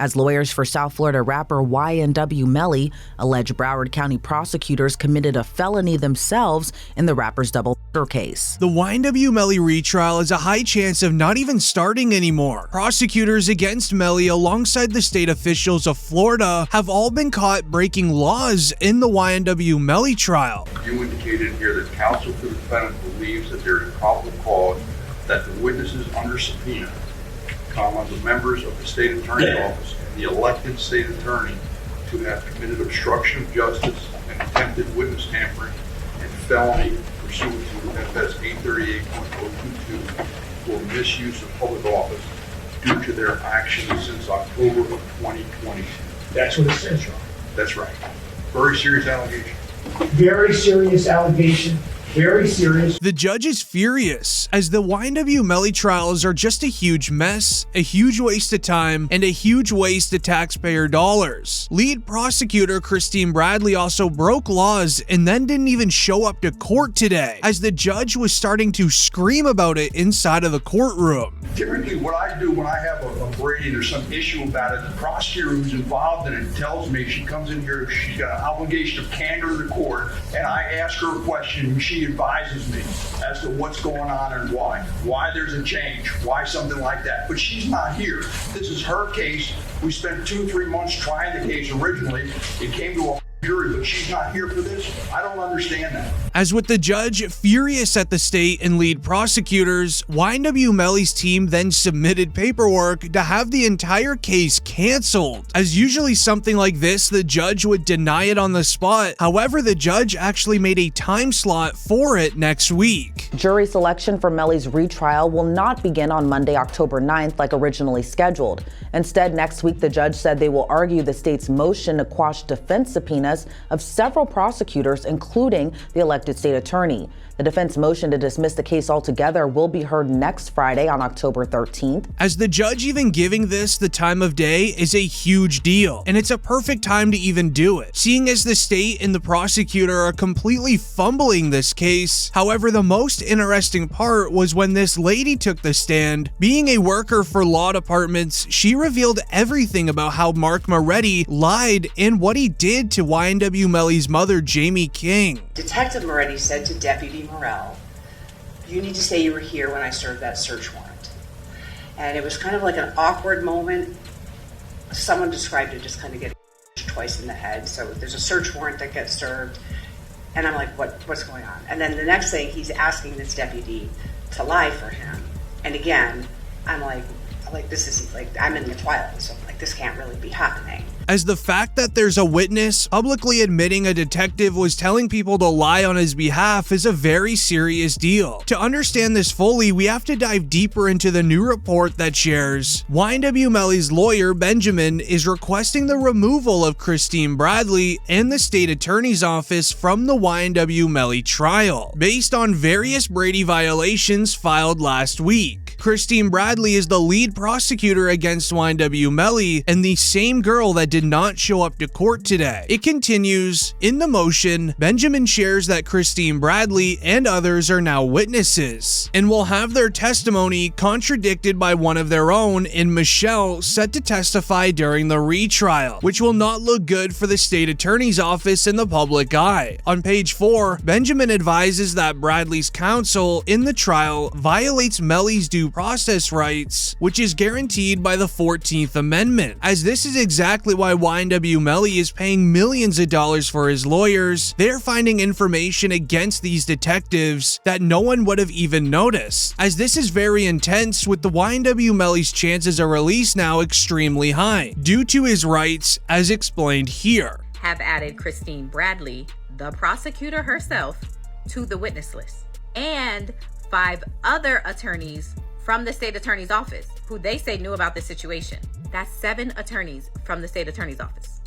as lawyers for South Florida rapper YNW Melly allege Broward County prosecutors committed a felony themselves in the rapper's double murder case. The YNW Melly retrial is a high chance of not even starting anymore. Prosecutors against Melly, alongside the state officials of Florida, have all been caught breaking laws in the YNW Melly trial. You indicated here that counsel for the defendant believes that there is probable cause that the witnesses under subpoena, the members of the state attorney's office and the elected state attorney, to have committed obstruction of justice and attempted witness tampering and felony pursuant to FS 838.022 for misuse of public office due to their actions since October of 2020. That's what it says, Ron. That's right. Very serious allegation. Very serious allegation. Very serious. The judge is furious, as the YNW Melly trials are just a huge mess, a huge waste of time, and a huge waste of taxpayer dollars. Lead prosecutor Christine Bradley also broke laws and then didn't even show up to court today, as the judge was starting to scream about it inside of the courtroom. Typically, what I do when I have a Brady, there's some issue about it, the prosecutor who's involved in it tells me, she comes in here, she's got an obligation of candor to the court, and I ask her a question, and she advises me as to what's going on and why there's a change, why something like that. But she's not here. This is her case. We spent 2-3 months trying the case originally. It came to a jury, but she's not here for this. I don't understand that. As with the judge furious at the state and lead prosecutors, YNW Melly's team then submitted paperwork to have the entire case canceled. As usually something like this, the judge would deny it on the spot. However, the judge actually made a time slot for it next week. Jury selection for Melly's retrial will not begin on Monday, October 9th, like originally scheduled. Instead, next week, the judge said they will argue the state's motion to quash defense subpoenas of several prosecutors, including the elected state attorney. The defense motion to dismiss the case altogether will be heard next Friday on October 13th. As the judge even giving this the time of day is a huge deal, and it's a perfect time to even do it, seeing as the state and the prosecutor are completely fumbling this case. However, the most interesting part was when this lady took the stand. Being a worker for law departments, she revealed everything about how Mark Moretti lied and what he did to YNW Melly's mother, Jamie King. Detective Moretti said to Deputy Morrell, "You need to say you were here when I served that search warrant." And it was kind of like an awkward moment. Someone described it just kind of getting twice in the head. So there's a search warrant that gets served, and I'm like, what's going on? And then the next thing, he's asking this deputy to lie for him. And again, I'm like this is like, I'm in the twilight, so I'm like, this can't really be happening. As the fact that there's a witness publicly admitting a detective was telling people to lie on his behalf is a very serious deal. To understand this fully, we have to dive deeper into the new report that shares YNW Melly's lawyer, Benjamin, is requesting the removal of Christine Bradley and the state attorney's office from the YNW Melly trial, based on various Brady violations filed last week. Christine Bradley is the lead prosecutor against YNW Melly and the same girl that did not show up to court today. It continues, in the motion, Benjamin shares that Christine Bradley and others are now witnesses and will have their testimony contradicted by one of their own in Michelle, set to testify during the retrial, which will not look good for the state attorney's office in the public eye. On page 4, Benjamin advises that Bradley's counsel in the trial violates Melly's due process rights, which is guaranteed by the 14th Amendment, as this is exactly why YNW Melly is paying millions of dollars for his lawyers. They're finding information against these detectives that no one would have even noticed, as this is very intense, with the YNW Melly's chances of release now extremely high, due to his rights as explained here. Have added Christine Bradley, the prosecutor herself, to the witness list, and 5 other attorneys from the state attorney's office who they say knew about this situation. That's 7 attorneys from the state attorney's office.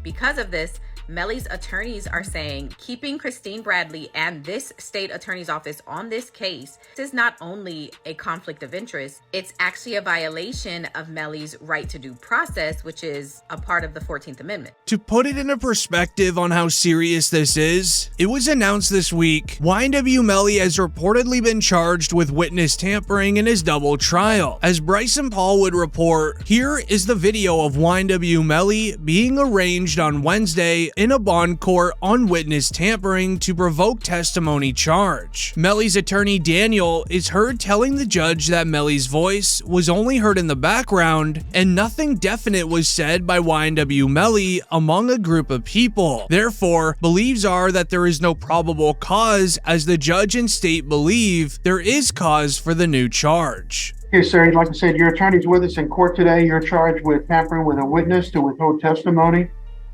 Because of this, Melly's attorneys are saying keeping Christine Bradley and this state attorney's office on this case is not only a conflict of interest, it's actually a violation of Melly's right to due process, which is a part of the 14th Amendment. To put it into perspective on how serious this is, it was announced this week YNW Melly has reportedly been charged with witness tampering in his double trial. As Bryson Paul would report, here is the video of YNW Melly being arraigned on Wednesday in a bond court on witness tampering to provoke testimony charge. Melly's attorney Daniel is heard telling the judge that Melly's voice was only heard in the background and nothing definite was said by YNW Melly among a group of people. Therefore, beliefs are that there is no probable cause, as the judge and state believe there is cause for the new charge. Okay, sir, like I said, your attorney's with us in court today. You're charged with tampering with a witness to withhold testimony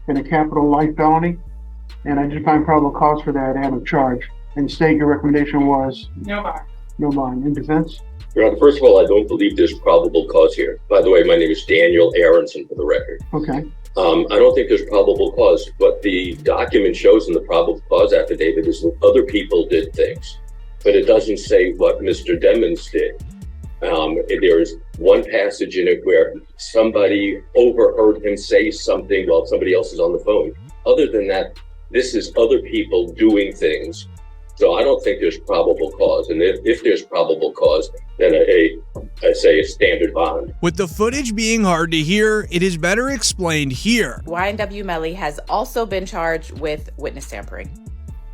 in a capital life felony. And I just find probable cause for that and have a charge. And state, your recommendation was? No bond. No bond. In defense? Your Honor, first of all, I don't believe there's probable cause here. By the way, my name is Daniel Aronson, for the record. Okay. I don't think there's probable cause. What the document shows in the probable cause affidavit is that other people did things, but it doesn't say what Mr. Demmons did. There is one passage in it where somebody overheard him say something while somebody else is on the phone. Other than that, this is other people doing things. So I don't think there's probable cause. And if there's probable cause, then I say a standard bond. With the footage being hard to hear, it is better explained here. YNW Melly has also been charged with witness tampering.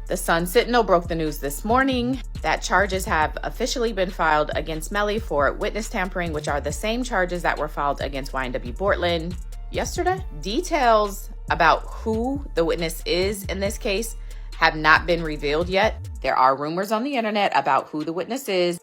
The Sun-Sentinel broke the news this morning that charges have officially been filed against Melly for witness tampering, which are the same charges that were filed against YNW Bortland yesterday. Details about who the witness is in this case have not been revealed yet. There are rumors on the internet about who the witness is.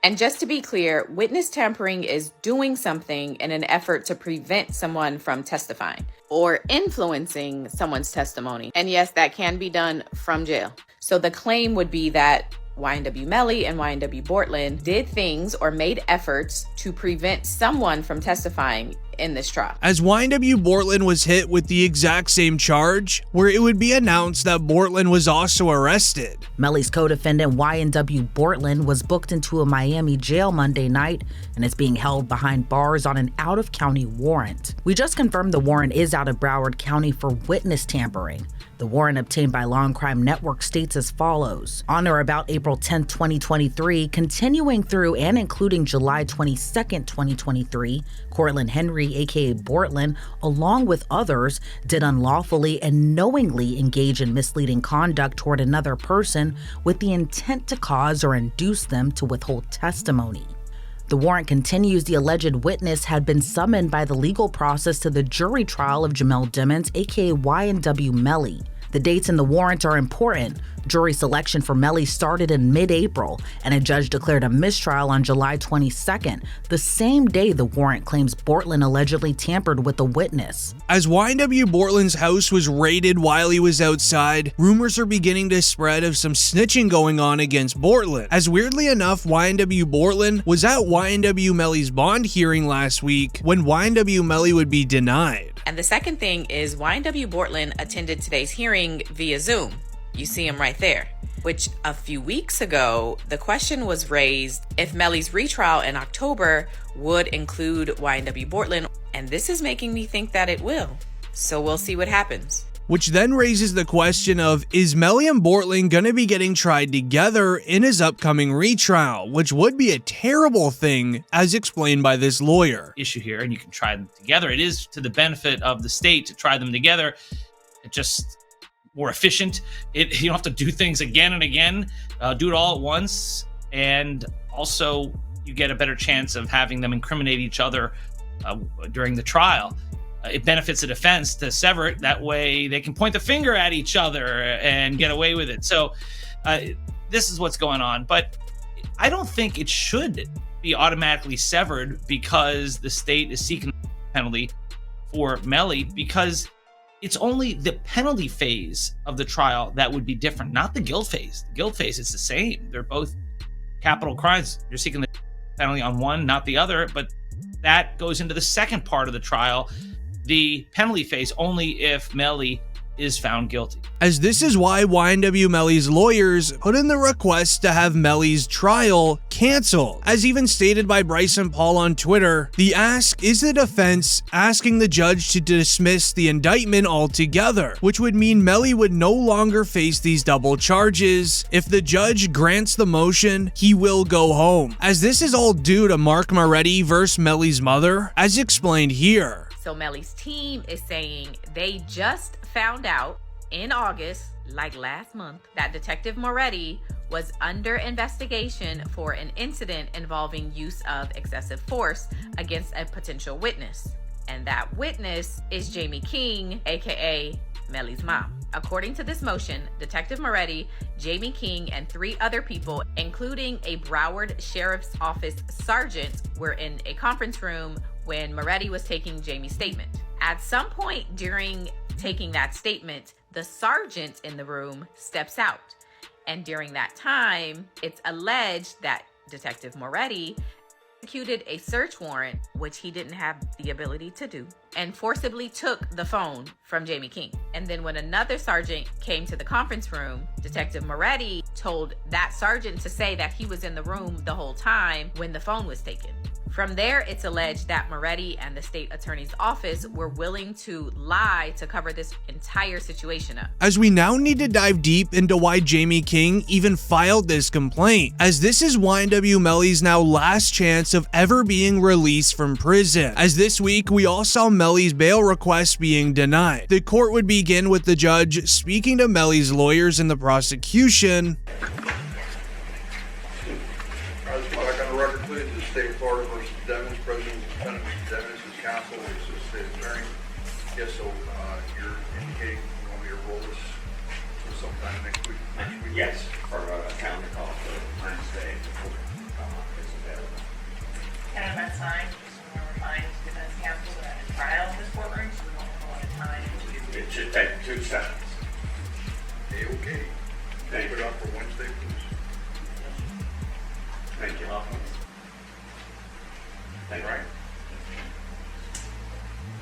And just to be clear, witness tampering is doing something in an effort to prevent someone from testifying or influencing someone's testimony. And yes, that can be done from jail. So the claim would be that YNW Melly and YNW Bortland did things or made efforts to prevent someone from testifying in this trial. As YNW Bortland was hit with the exact same charge, where it would be announced that Bortland was also arrested. Melly's co-defendant YNW Bortland was booked into a Miami jail Monday night and is being held behind bars on an out-of-county warrant. We just confirmed the warrant is out of Broward County for witness tampering. The warrant obtained by Law&Crime Network states as follows. On or about April 10, 2023, continuing through and including July 22, 2023, Cortland Henry, aka Bortland, along with others, did unlawfully and knowingly engage in misleading conduct toward another person with the intent to cause or induce them to withhold testimony. The warrant continues the alleged witness had been summoned by the legal process to the jury trial of Jamel Demmons, aka YNW Melly. The dates in the warrant are important. Jury selection for Melly started in mid-April, and a judge declared a mistrial on July 22nd, the same day the warrant claims Bortland allegedly tampered with the witness. As YNW Bortland's house was raided while he was outside, rumors are beginning to spread of some snitching going on against Bortland. As weirdly enough, YNW Bortland was at YNW Melly's bond hearing last week when YNW Melly would be denied. And the second thing is YNW Bortland attended today's hearing via Zoom. You see him right there, which a few weeks ago, the question was raised if Melly's retrial in October would include YNW Bortland, and this is making me think that it will. So we'll see what happens. Which then raises the question of, is Melly and Bortland going to be getting tried together in his upcoming retrial, which would be a terrible thing, as explained by this lawyer. Issue here, and you can try them together. It is to the benefit of the state to try them together. It just more efficient. You don't have to do things again and again. Do it all at once, and also you get a better chance of having them incriminate each other during the trial. It benefits the defense to sever it. That way they can point the finger at each other and get away with it. So this is what's going on. But I don't think it should be automatically severed because the state is seeking a penalty for Melly, because it's only the penalty phase of the trial that would be different, not the guilt phase. The guilt phase is the same. They're both capital crimes. You're seeking the penalty on one, not the other, but that goes into the second part of the trial, the penalty phase, only if Melly is found guilty. As this is why YNW Melly's lawyers put in the request to have Melly's trial canceled. As even stated by Bryson Paul on Twitter, the ask is the defense asking the judge to dismiss the indictment altogether, which would mean Melly would no longer face these double charges. If the judge grants the motion, he will go home. As this is all due to Mark Moretti versus Melly's mother, as explained here. So Melly's team is saying they just found out in August, like last month, that Detective Moretti was under investigation for an incident involving use of excessive force against a potential witness. And that witness is Jamie King, aka Melly's mom. According to this motion, Detective Moretti, Jamie King, and 3 other people, including a Broward Sheriff's Office sergeant, were in a conference room when Moretti was taking Jamie's statement. At some point during taking that statement, the sergeant in the room steps out. And during that time, it's alleged that Detective Moretti executed a search warrant, which he didn't have the ability to do, and forcibly took the phone from Jamie King. And then when another sergeant came to the conference room, Detective Moretti told that sergeant to say that he was in the room the whole time when the phone was taken. From there, it's alleged that Moretti and the state attorney's office were willing to lie to cover this entire situation up. As we now need to dive deep into why Jamie King even filed this complaint, as this is YNW Melly's now last chance of ever being released from prison. As this week, we all saw Melly's bail request being denied. The court would begin with the judge speaking to Melly's lawyers and the prosecution. State of Florida versus Devins, President and Defendant Devins is counsel, is the state attorney. Yes, so you're indicating you want me to roll this for sometime next week? Yes, for a calendar call for Wednesday before it's available. And if that's fine, just when we're fine to defense counsel that a trial in this courtroom, so we don't have a lot of time. It should take 2 seconds. Okay. Thank Keep it you. up for Wednesday, please. Thank you. Thank you.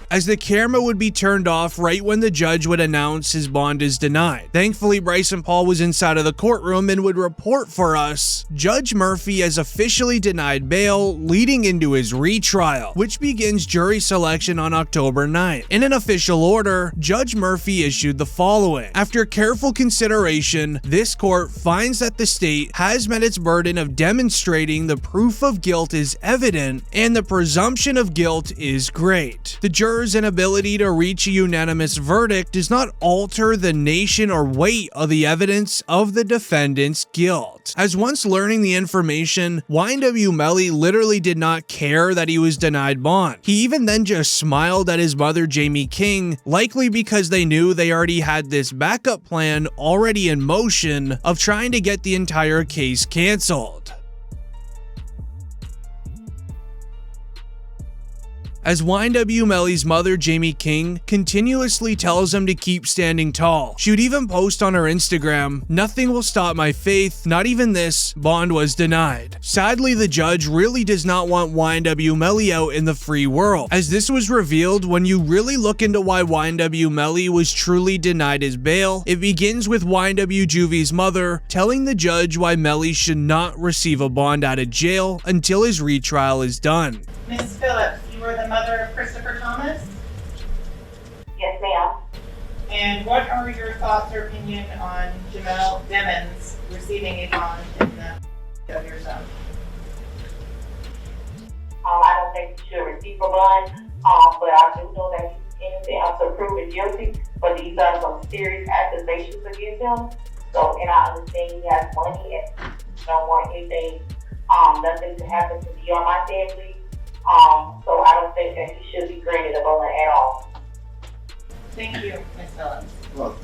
As the camera would be turned off right when the judge would announce his bond is denied. Thankfully, Bryson Paul was inside of the courtroom and would report for us, Judge Murphy has officially denied bail, leading into his retrial, which begins jury selection on October 9th. In an official order, Judge Murphy issued the following. After careful consideration, this court finds that the state has met its burden of demonstrating the proof of guilt is evident and the presumption of guilt is great. The jurors' inability to reach a unanimous verdict does not alter the nation or weight of the evidence of the defendant's guilt. As once learning the information, YNW Melly literally did not care that he was denied bond. He even then just smiled at his mother Jamie King, likely because they knew they already had this backup plan already in motion of trying to get the entire case canceled. As YNW Melly's mother, Jamie King, continuously tells him to keep standing tall. She would even post on her Instagram, "Nothing will stop my faith, not even this, bond was denied." Sadly, the judge really does not want YNW Melly out in the free world, as this was revealed when you really look into why YNW Melly was truly denied his bail. It begins with YNW Juvie's mother telling the judge why Melly should not receive a bond out of jail until his retrial is done. Ms. Phillips, you were the mother of Christopher Thomas? Yes, ma'am. And what are your thoughts or opinion on Jamel Demons receiving a bond in the of your son? I don't think he should receive a bond, but I do know that he's innocent until proven guilty, but these are some serious accusations against him. So, and I understand he has money and don't want anything, nothing to happen to me or my family. So I don't think that he should be granted a bond at all. Thank you, Ms. Phillips. Well,